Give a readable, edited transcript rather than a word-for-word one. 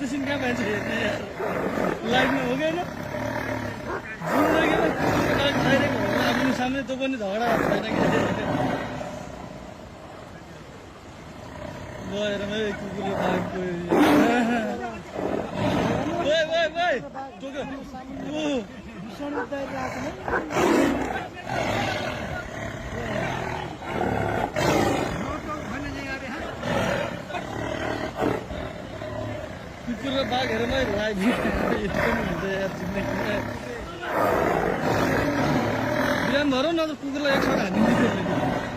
एकैछिन कहाँ मान्छे हेर्ने यार लाइनमा हो कि होइन जिन्दगीमा कुकुरको बाघ खाइरहेको हो आफ्नो सामने तँ पनि झगडा छैन कि गएर कुकुरले बाघ कुकुर र बाघ हेरेर लाइभ हुन्छ यार जिन्दगीमा बिहान भरौँ न त कुकुरलाई एकछिन हानिदिन्छ